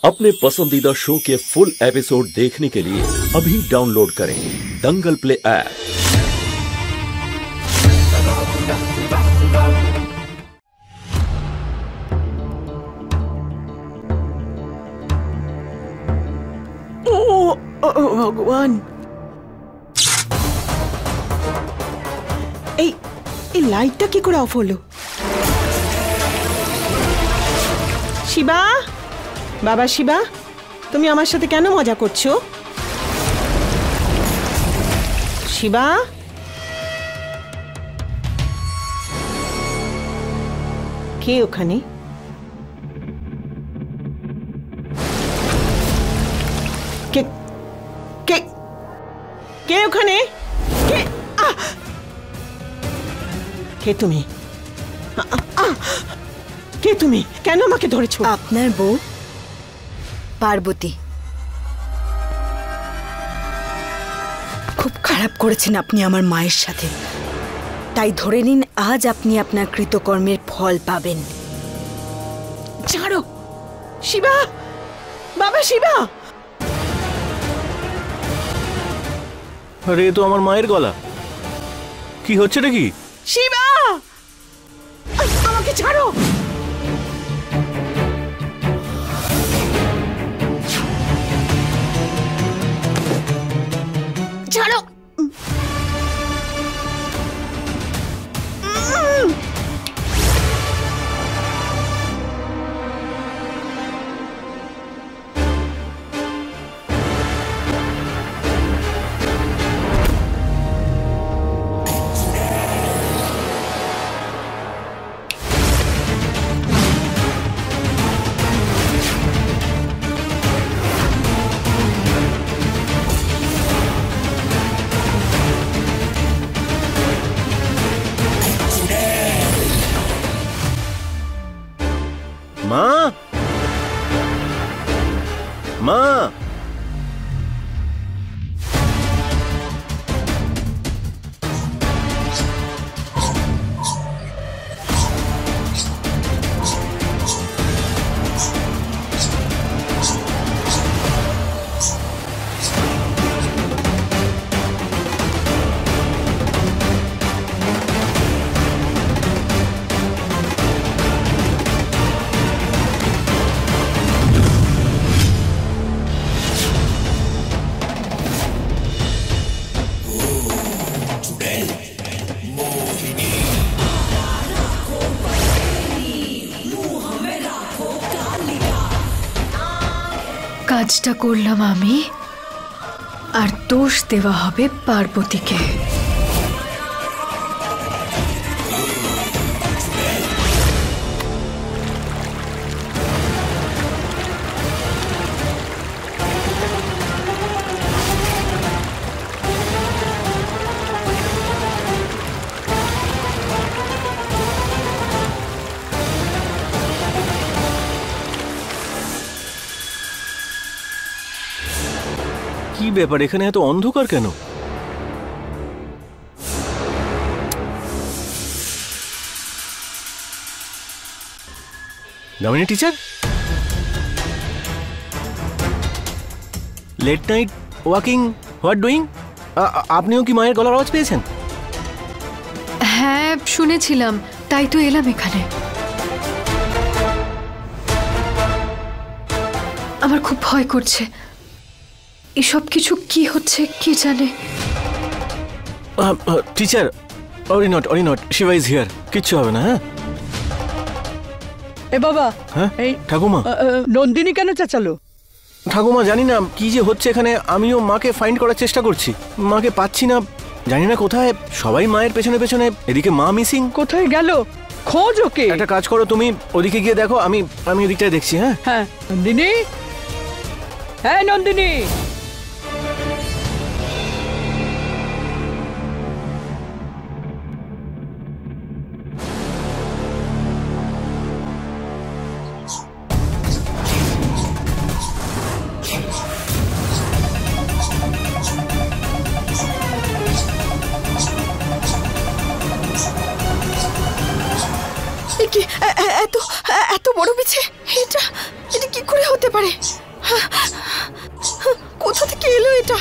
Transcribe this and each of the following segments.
अपने पसंदीदा शो के फुल एपिसोड देखने के लिए अभी डाउनलोड करें दंगल प्ले ऐप। ভগবান, এই লাইটটা কি করে অফ হলো? শিবা, বাবা শিবা, তুমি আমার সাথে কেন মজা করছো? শিবা, কে ওখানে? কে কে কে ওখানে? কে কে তুমি? কে তুমি? কেন আমাকে ধরেছো? আপনার বউ পার্বতী। খুব খারাপ করেছেন আপনি আমার মায়ের সাথে, তাই ধরে নিন আজ আপনি আপনার কৃতকর্মের ফল পাবেন। ছাড়ো শিবা, বাবা শিবা। আরে, তো আমার মায়ের গলা। কি হচ্ছে নাকি? শিবা, আমাকে ছাড়ো। ছাড়ো। মা, মা, কাজটা করলাম আমি, আর দোষ দেওয়া হবে পার্বতীকে। কি ব্যাপার, এখানে এত অন্ধকার কেন? Damini teacher, late night walking, what doing? আপনিও কি মায়ের গলার আওয়াজ পেয়েছেন? হ্যাঁ, শুনেছিলাম, তাই তো এলাম এখানে। আমার খুব ভয় করছে, এসব কিছু কি হচ্ছে কি জানে। Teacher, Ori not, Shiba is here, কিচ্ছু হবে না। হ্যাঁ এ বাবা, হ্যাঁ এই ঠাকুমা। নন্দিনী কেন চেঁচালো? ঠাকুমা, জানি না কি যে হচ্ছে এখানে। আমিও মাকে ফাইন্ড করার চেষ্টা করছি, মাকে পাচ্ছি না, জানি না কোথায়। সবাই মায়ের পেছনে পেছনে, এদিকে মা মিসিং। কোথায় গেল? খোঁজ ওকে। একটা কাজ করো, তুমি ওদিকে গিয়ে দেখো, আমি ওদিকটায় দেখছি। হ্যাঁ হ্যাঁ, নন্দিনী, হ্যাঁ নন্দিনী। কি এত এত বড় বিছে, এটা এটা কি করে হতে পারে? পারে? কোথা থেকে এলো এটা?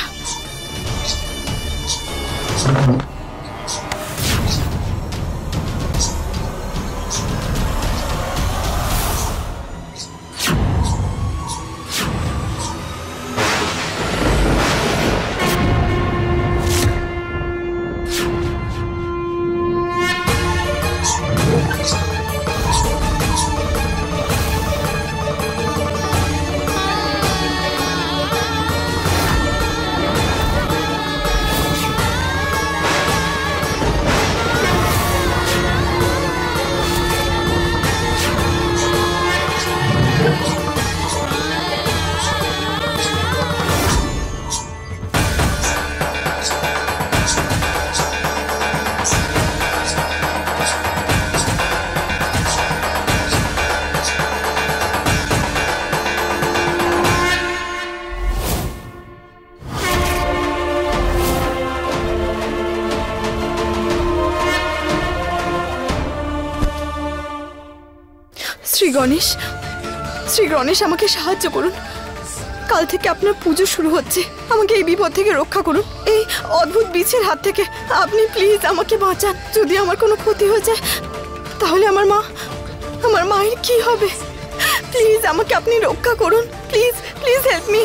শ্রী গণেশ আমাকে সাহায্য করুন। কাল থেকে আপনার পুজো শুরু হচ্ছে। আমাকে এই বিপদ থেকে রক্ষা করুন, এই অদ্ভুত বিছের হাত থেকে। আপনি প্লিজ আমাকে বাঁচান। যদি আমার কোনো ক্ষতি হয়ে যায় তাহলে আমার মায়ের কি হবে? প্লিজ আমাকে আপনি রক্ষা করুন। Please please help me.